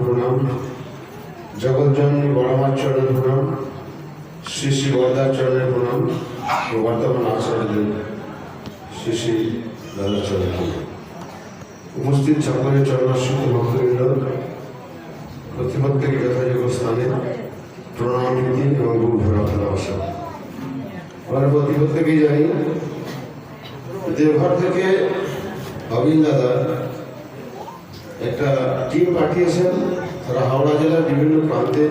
প্রণাম, জগৎজননী বড়মার চরণে প্রণাম, শ্রী শ্রী বরদার চরণে প্রণাম, বর্তমান আচার্যদের শ্রী শ্রী দাদার চরণে প্রণাম। উপস্থিত সকলের চরণাশ্রিত ভক্তবৃন্দ, প্রত্যেকে যথাযোগ্য স্থানে প্রণাম প্রীতি এবং বুক ভরা ভালোবাসা। আমরা প্রত্যেকেই জানি দেওঘর থেকে অবিন দাদা একটা টিম পাঠিয়েছেন। তারা হাওড়া জেলার বিভিন্ন প্রান্তে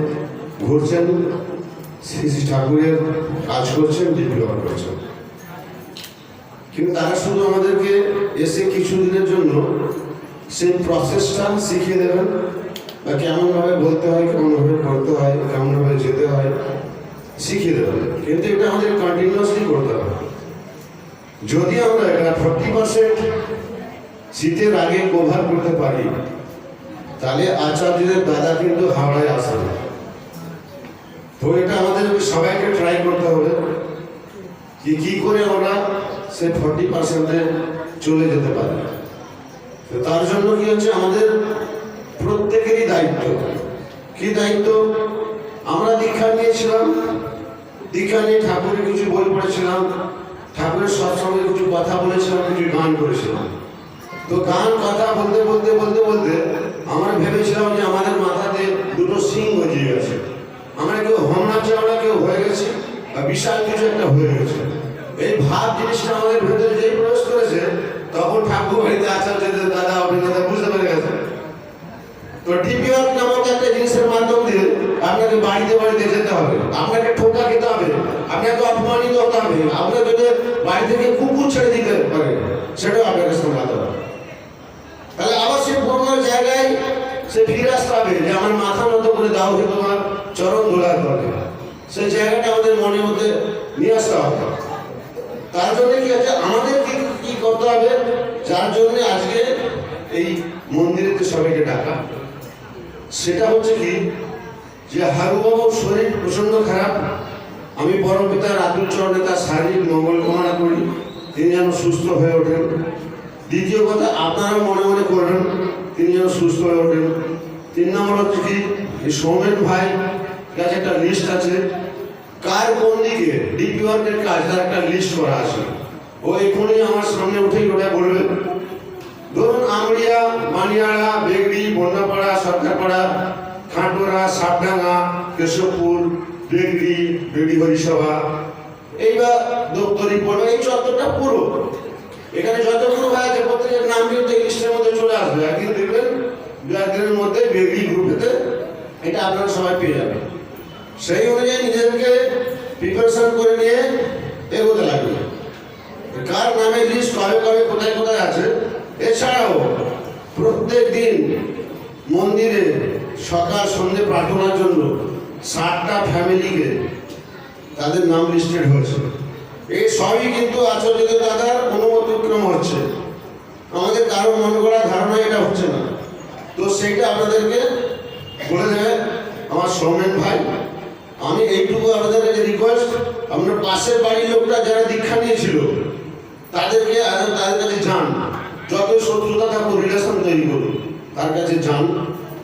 ঘুরছেন, শ্রী শ্রী ঠাকুরের কাজ করছেন, ডিপ্লোমা করছেন। কিন্তু তারা শুধু আমাদেরকে এসে কিছুদিনের জন্য সেই প্রসেসটা শিখিয়ে দেবেন, বা কেমনভাবে বলতে হয়, কেমনভাবে করতে হয়, কেমনভাবে যেতে হয় শিখিয়ে দেবেন। কিন্তু এটা আমাদের কন্টিনিউয়াসলি করতে হবে। যদি আমরা এটা 40% শীতের আগে কভার করতে পারি, তাহলে আচার্যদের দাদা কিন্তু হাওড়ায় আসেন। তো এটা আমাদের সবাইকে ট্রাই করতে হবে কি করে আমরা সে 40%-এ চলে যেতে পারি। তো তার জন্য কি হচ্ছে, আমাদের প্রত্যেকেরই দায়িত্ব। কি দায়িত্ব? আমরা দীক্ষা নিয়েছিলাম, দীক্ষা নিয়ে ঠাকুরের কিছু বই পড়েছিলাম, ঠাকুরের সৎসঙ্গে কিছু কথা বলেছিলাম, কিছু গান করেছিলাম। তো গান কথা বলতে বলতে বলতে বলতে আমরা ভেবেছিলাম যে আমাদের মাথাতে দুটো সিং গজিয়ে গেছে, আমরা কেউ হোমনা চাওড়া কেউ হয়ে গেছি, বা বিশাল কিছু একটা হয়ে গেছে। এই ভাব জিনিসটা আমাদের ভেতরে যেই প্রবেশ করেছে, তখন ঠাকুর বাড়িতে আচার্যদের দাদা অভিনেতা বুঝতে পেরে গেছে। তো ডিপিওয়ার্ক নামক একটা জিনিসের মাধ্যম দিয়ে আপনাকে বাড়িতে বাড়িতে যেতে হবে, আপনাকে ঠোকা খেতে হবে, আপনাকে অপমানিত হতে হবে, আপনার যদি বাড়ি থেকে কুকুর ছেড়ে দিতে পারে সেটাও আপনাকে সামলাতে হবে। তাহলে আবার সে পুরোনো জায়গায় সে ফিরে আসতে হবে যে আমার মাথা নত করে দাও হে তোমার চরণ ধোলার দরকার। সেই জায়গাটা আমাদের মনের মধ্যে নিয়ে আসতে হবে। তার জন্য কি আছে, আমাদের কি করতে হবে, যার জন্য আজকে এই মন্দিরেতে সবাইকে ডাকা, সেটা হচ্ছে কি যে হারুবাবুর শরীর প্রচন্ড খারাপ। আমি পরম পিতার আতুল চরণে তার শারীরিক মঙ্গল কামনা করি, তিনি যেন সুস্থ হয়ে ওঠেন। দ্বিতীয় কথা, আপনারা মনে মনে করবেন তিনি যেন সুস্থ হয়ে ওঠেন। 3 নম্বর হচ্ছে কি, এই সৌমেন ভাই কাছে একটা লিস্ট আছে, কার কোন দিকে ডিপিওয়ার্কের কাজ, তার একটা লিস্ট করা আছে। ও এখনই আমার সামনে উঠেই ওটা বলবে। ধরুন আমড়িয়া, মানিয়াড়া, বেগড়ি, বন্যাপাড়া, সরকারপাড়া, খাটুরা, সাপডাঙ্গা, কেশবপুর, বেগড়ি হরিসভা, এইবার দপ্তরি পড়বে, এই চত্বরটা পুরো। এখানে যতগুলো ভাই আছে প্রত্যেকের নাম কিন্তু এই লিস্টের মধ্যে চলে আসবে। একদিন দেখবেন 2 দিনের মধ্যে বেগড়ি গ্রুপেতে এটা আপনারা সবাই পেয়ে যাবেন। সেই অনুযায়ী নিজেদেরকে প্রিপারেশন করে নিয়ে এগোতে লাগবে। কার নামে লিস্ট কবে কবে কোথায় কোথায় আছে। এছাড়াও প্রত্যেক দিন মন্দিরে সকাল সন্ধ্যে প্রার্থনার জন্য 60টা ফ্যামিলিকে তাদের নাম লিস্টেড হয়েছে। এই সবই কিন্তু আচার্যদের দাদার অনুমতিক্রম হচ্ছে, আমাদের কারো মনে করা ধারণা এটা হচ্ছে না। তো সেইটা আপনাদেরকে বলে দেবে আমার সৌমেন ভাই। আমি এইটুকু আপনাদের কাছে রিকোয়েস্ট, আপনার পাশের বাড়ির লোকটা যারা দীক্ষা নিয়েছিল তাদের কাছে যান, যত শত্রুতা থাকুক রিলেশন তৈরি করুন, তার কাছে যান,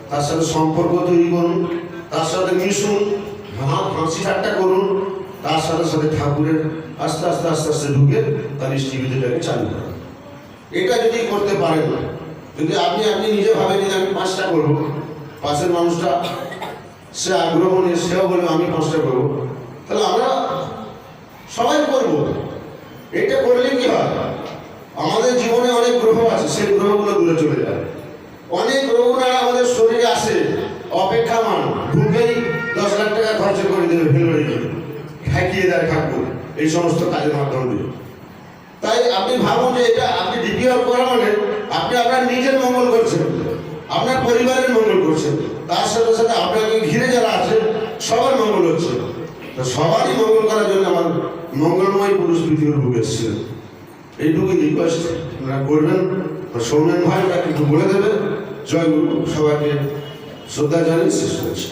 তার সাথে সম্পর্ক তৈরি করুন, তার সাথে মিশুন, হাসি ঠাট্টা করুন, তার সাথে সাথে ঠাকুরের আস্তে আস্তে আস্তে আস্তে ঢুকে তার স্টিভিটাকে চালু করেন। এটা যদি করতে পারেন, যদি আপনি নিজে ভাবেন যে আমি 5টা করবো, পাশের মানুষটা সে আগ্রহ নিয়ে সেও বলবে আমি 5টা করবো, তাহলে আমরা সবাই করবো। এটা করলে কি হয়, আমাদের জীবনে অনেক গ্রহ আছে, সেই গ্রহগুলো দূরে চলে যায়। অনেক গ্রহরা আমাদের শরীরে আসে অপেক্ষামান, ঢুকেই 10 লাখ টাকা খরচ করে দেবে, ফেলে দিয়ে ঠেকিয়ে দেয় ঠাকুর এই সমস্ত কাজের মাধ্যমে দিয়ে। তাই আপনি ভাবুন যে এটা আপনি ডিপিওয়ার করা মানে আপনি আপনার নিজের মঙ্গল করছেন, আপনার পরিবারের মঙ্গল করছেন, তার সাথে সাথে আপনাকে ঘিরে যারা আছে সবার মঙ্গল হচ্ছে। তো সবারই মঙ্গল করার জন্য আমার মঙ্গলময় পুরুষ পৃথিবীর বুকে এসেছিলেন। এইটুকুই রিকোয়েস্ট আপনারা করবেন। সৌমেন ভাই একটু বলে দেবে। জয় গুরু, সবাইকে শ্রদ্ধা জানিয়ে শেষ করেছি।